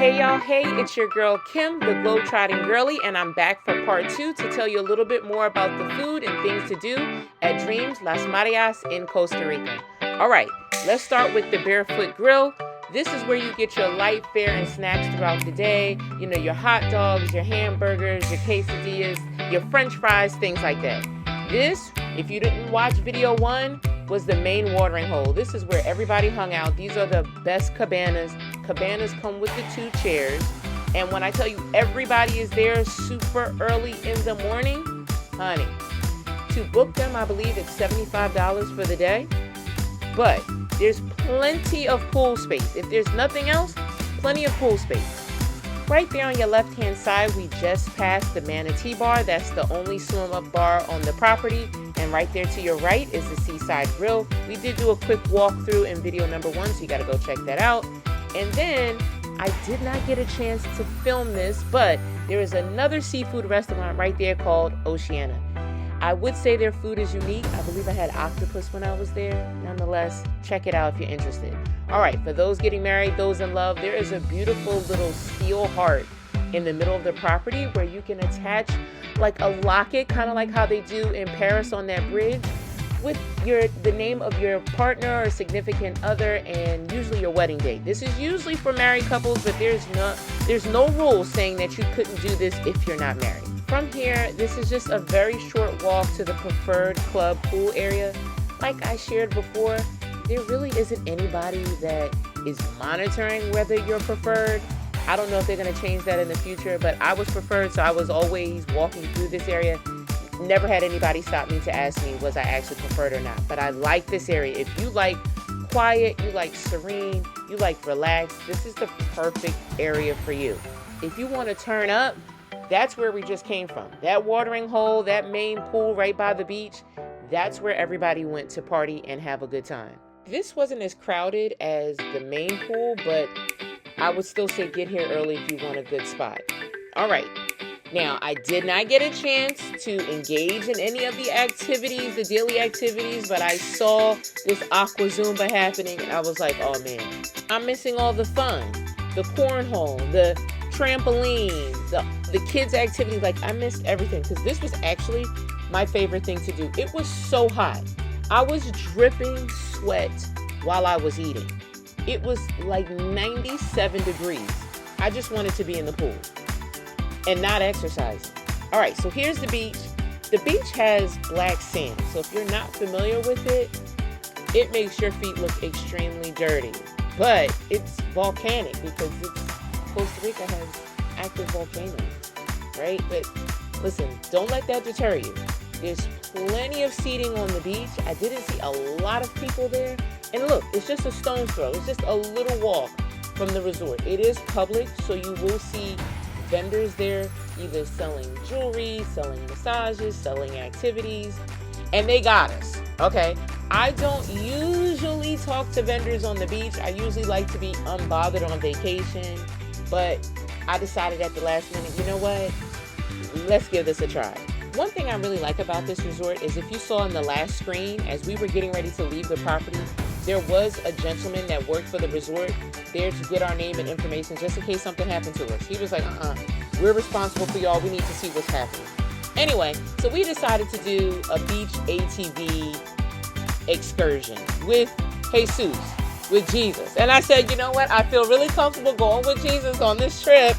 Hey y'all, hey, it's your girl Kim, the Glow Tring Girly, and I'm back for part 2 to tell you a little bit more about the food and things to do at Dreams Lasas in Costa Rica. Alright, let's start with the Barefoot Grill. This is where you get your light fare and snacks throughout the day. You know, your hot dogs, your hamburgers, your quesadillas, your french fries, things like that. This, if you didn't watch video 1, was the main watering hole. This is where everybody hung out. These are the best cabanas. Cabanas come with the 2 chairs. And when I tell you everybody is there super early in the morning, honey, to book them, I believe it's $75 for the day. But there's plenty of pool space. If there's nothing else, plenty of pool space. Right there on your left-hand side, we just passed the Manatee Bar. That's the only swim-up bar on the property. And right there to your right is the Seaside Grill. We did do a quick walkthrough in video number 1, so you got to go check that out. And then I did not get a chance to film this, but there is another seafood restaurant right there called Oceana. I would say their food is unique. I believe I had octopus when I was there. Nonetheless, check it out if you're interested. All right, for those getting married, those in love, there is a beautiful little steel heart in the middle of the property where you can attach like a locket, kind of like how they do in Paris on that bridge, with the name of your partner or significant other and usually your wedding date. This is usually for married couples, but there's no rule saying that you couldn't do this if you're not married. From here, this is just a very short walk to the preferred club pool area. Like I shared before, there really isn't anybody that is monitoring whether you're preferred. I don't know if they're going to change that in the future, but I was preferred, so I was always walking through this area. Never had anybody stop me to ask me, was I actually preferred or not? But I like this area. If you like quiet, you like serene, you like relaxed, this is the perfect area for you. If you want to turn up, that's where we just came from. That watering hole, that main pool right by the beach, that's where everybody went to party and have a good time. This wasn't as crowded as the main pool, but I would still say get here early if you want a good spot. All right. Now, I did not get a chance to engage in any of the activities, the daily activities, but I saw this aqua zumba happening and I was like, oh man, I'm missing all the fun. The cornhole, the trampoline, the kids' activities. Like, I missed everything because this was actually my favorite thing to do. It was so hot. I was dripping sweat while I was eating. It was like 97 degrees. I just wanted to be in the pool and not exercising. All right, so here's the beach. The beach has black sand. So if you're not familiar with it, it makes your feet look extremely dirty. But it's volcanic because Costa Rica has active volcanoes, right? But listen, don't let that deter you. There's plenty of seating on the beach. I didn't see a lot of people there. And look, it's just a stone's throw. It's just a little walk from the resort. It is public, so you will see vendors there either selling jewelry, selling massages, selling activities, and they got us, okay? I don't usually talk to vendors on the beach. I usually like to be unbothered on vacation, but I decided at the last minute, you know what? Let's give this a try. One thing I really like about this resort is if you saw in the last screen, as we were getting ready to leave the property, there was a gentleman that worked for the resort there to get our name and information just in case something happened to us. He was like, we're responsible for y'all. We need to see what's happening. Anyway, so we decided to do a beach ATV excursion with Jesus, with Jesus. And I said, you know what? I feel really comfortable going with Jesus on this trip.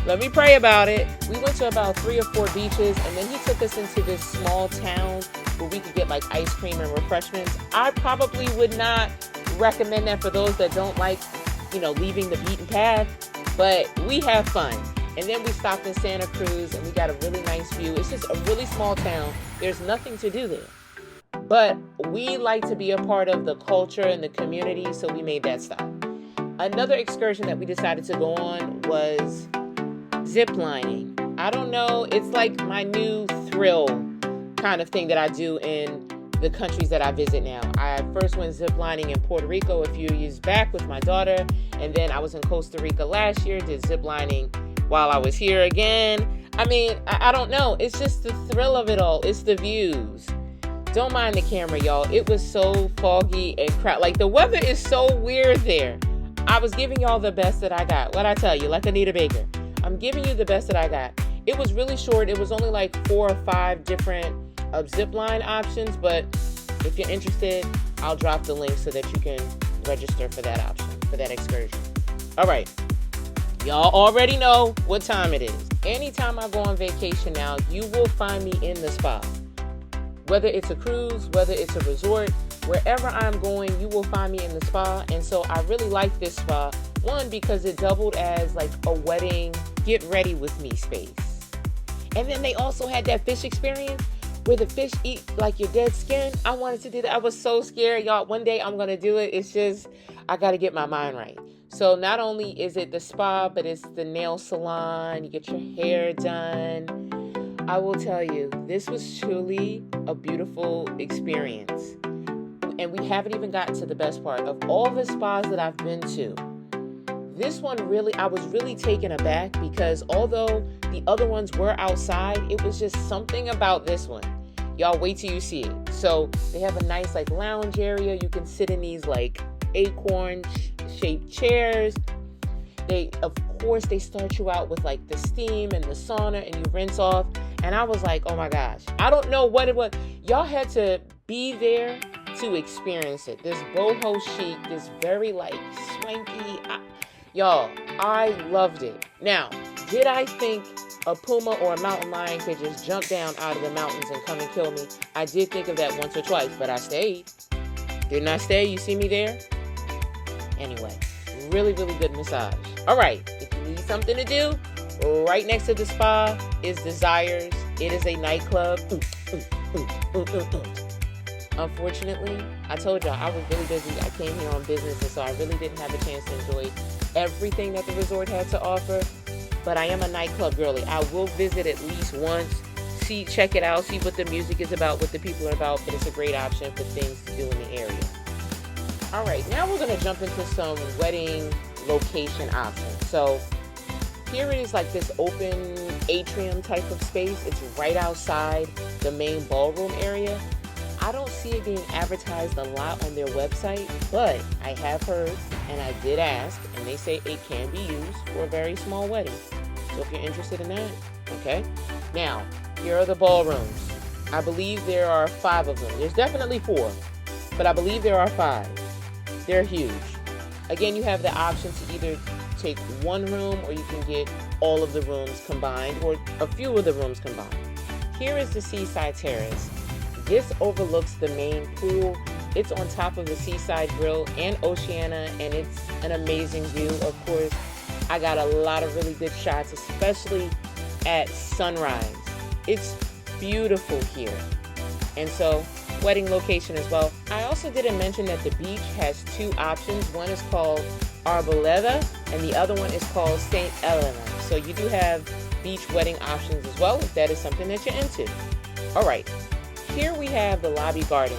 Let me pray about it. We went to about 3 or 4 beaches, and then he took us into this small town where we could get like ice cream and refreshments. I probably would not recommend that for those that don't like, leaving the beaten path, but we have fun. And then we stopped in Santa Cruz and we got a really nice view. It's just a really small town. There's nothing to do there. But we like to be a part of the culture and the community, so we made that stop. Another excursion that we decided to go on was ziplining. I don't know, it's like my new thrill kind of thing that I do in the countries that I visit now. I first went ziplining in Puerto Rico a few years back with my daughter, and then I was in Costa Rica last year, did ziplining while I was here again. I mean, I don't know, it's just the thrill of it all. It's the views. Don't mind the camera, y'all. It was so foggy and crowded. Like, the weather is so weird there. I was giving y'all the best that I got. What'd I tell you? Like Anita Baker. I'm giving you the best that I got. It was really short. It was only like 4 or 5 different zipline options. But if you're interested, I'll drop the link so that you can register for that option, for that excursion. All right. Y'all already know what time it is. Anytime I go on vacation now, you will find me in the spa. Whether it's a cruise, whether it's a resort, wherever I'm going, you will find me in the spa. And so I really like this spa. One, because it doubled as like a wedding, get ready with me space. And then they also had that fish experience where the fish eat like your dead skin. I wanted to do that. I was so scared, y'all. One day I'm going to do it. It's just, I got to get my mind right. So not only is it the spa, but it's the nail salon. You get your hair done. I will tell you, this was truly a beautiful experience. And we haven't even gotten to the best part. Of all the spas that I've been to, this one really, I was really taken aback because although the other ones were outside, it was just something about this one. Y'all wait till you see it. So they have a nice like lounge area. You can sit in these like acorn shaped chairs. Of course, they start you out with like the steam and the sauna and you rinse off. And I was like, oh my gosh, I don't know what it was. Y'all had to be there to experience it. This boho chic, this very like swanky. Y'all, I loved it. Now, did I think a puma or a mountain lion could just jump down out of the mountains and come and kill me? I did think of that once or twice, but I stayed. Didn't I stay? You see me there? Anyway, really, really good massage. All right, if you need something to do, right next to the spa is Desires. It is a nightclub. Unfortunately, I told y'all I was really busy. I came here on business, and so I really didn't have a chance to enjoy everything that the resort had to offer. But I am a nightclub girly. I will visit at least once, check it out, see what the music is about, what the people are about. But it's a great option for things to do in the area. All right, now we're going to jump into some wedding location options. So here it is, like this open atrium type of space. It's right outside the main ballroom area. I don't see it being advertised a lot on their website, but I have heard and I did ask, and they say it can be used for a very small wedding. So if you're interested in that, okay. Now, here are the ballrooms. I believe there are 5 of them. There's definitely 4, but I believe there are 5. They're huge. Again, you have the option to either take one room or you can get all of the rooms combined or a few of the rooms combined. Here is the Seaside Terrace. This overlooks the main pool. It's on top of the Seaside Grill and Oceana, and it's an amazing view. Of course, I got a lot of really good shots, especially at sunrise. It's beautiful here. And so, wedding location as well. I also didn't mention that the beach has 2 options. One is called Arboleda, and the other one is called St. Helena. So you do have beach wedding options as well, if that is something that you're into. All right. Here we have the lobby garden.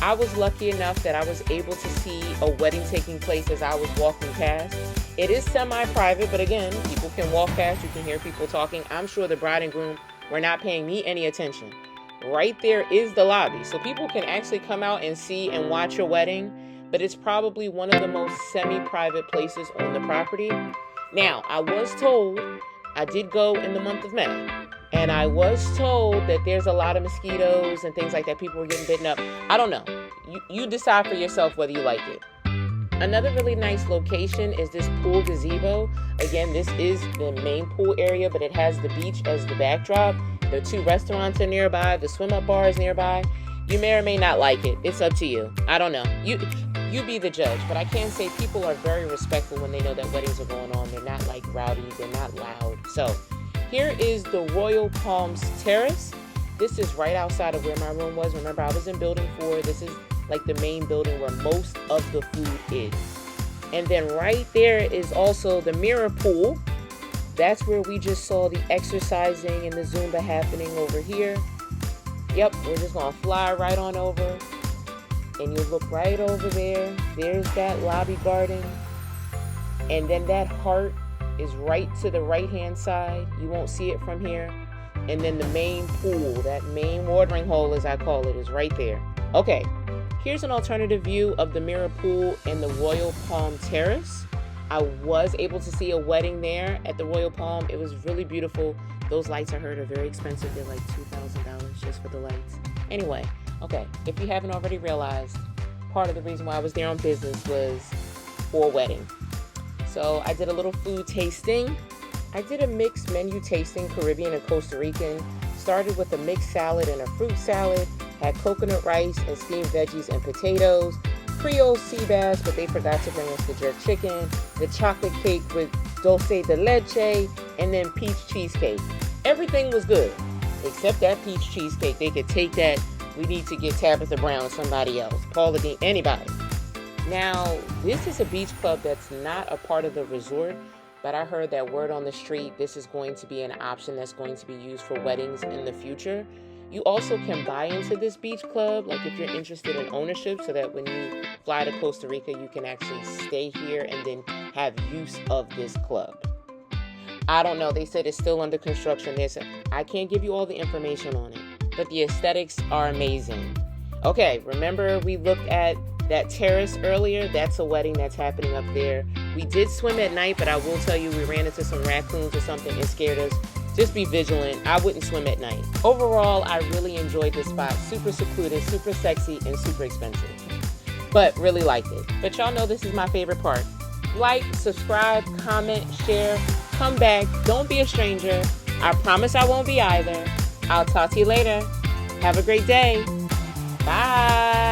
I was lucky enough that I was able to see a wedding taking place as I was walking past. It is semi-private, but again, people can walk past. You can hear people talking. I'm sure the bride and groom were not paying me any attention. Right there is the lobby. So people can actually come out and see and watch your wedding, but it's probably one of the most semi-private places on the property. Now, I was told, I did go in the month of May, and I was told that there's a lot of mosquitoes and things like that. People were getting bitten up. I don't know. You decide for yourself whether you like it. Another really nice location is this pool gazebo. Again, this is the main pool area, but it has the beach as the backdrop. The 2 restaurants are nearby. The swim-up bar is nearby. You may or may not like it. It's up to you. I don't know. You be the judge. But I can say people are very respectful when they know that weddings are going on. They're not like rowdy. They're not loud. So here is the Royal Palms Terrace. This is right outside of where my room was. Remember, I was in building 4. This is like the main building where most of the food is. And then right there is also the mirror pool. That's where we just saw the exercising and the Zumba happening over here. Yep, we're just gonna fly right on over. And you look right over there. There's that lobby garden. And then that heart is right to the right-hand side. You won't see it from here. And then the main pool, that main watering hole as I call it, is right there. Okay, here's an alternative view of the mirror pool and the Royal Palm Terrace. I was able to see a wedding there at the Royal Palm. It was really beautiful. Those lights I heard are very expensive. They're like $2,000 just for the lights. Anyway, okay, if you haven't already realized, part of the reason why I was there on business was for a wedding. So I did a little food tasting. I did a mixed menu tasting, Caribbean and Costa Rican. Started with a mixed salad and a fruit salad. Had coconut rice and steamed veggies and potatoes. Creole sea bass, but they forgot to bring us the jerk chicken. The chocolate cake with dulce de leche, and then peach cheesecake. Everything was good, except that peach cheesecake. They could take that. We need to get Tabitha Brown, somebody else, Paula Dean, anybody. Now, this is a beach club that's not a part of the resort, but I heard that word on the street, this is going to be an option that's going to be used for weddings in the future. You also can buy into this beach club, like if you're interested in ownership, so that when you fly to Costa Rica, you can actually stay here and then have use of this club. I don't know. They said it's still under construction. I can't give you all the information on it, but the aesthetics are amazing. Okay, remember we looked at that terrace earlier? That's a wedding that's happening up there. We did swim at night, but I will tell you, we ran into some raccoons or something and scared us. Just be vigilant. I wouldn't swim at night. Overall, I really enjoyed this spot. Super secluded, super sexy, and super expensive. But really liked it. But y'all know this is my favorite part. Like, subscribe, comment, share, come back. Don't be a stranger. I promise I won't be either. I'll talk to you later. Have a great day. Bye.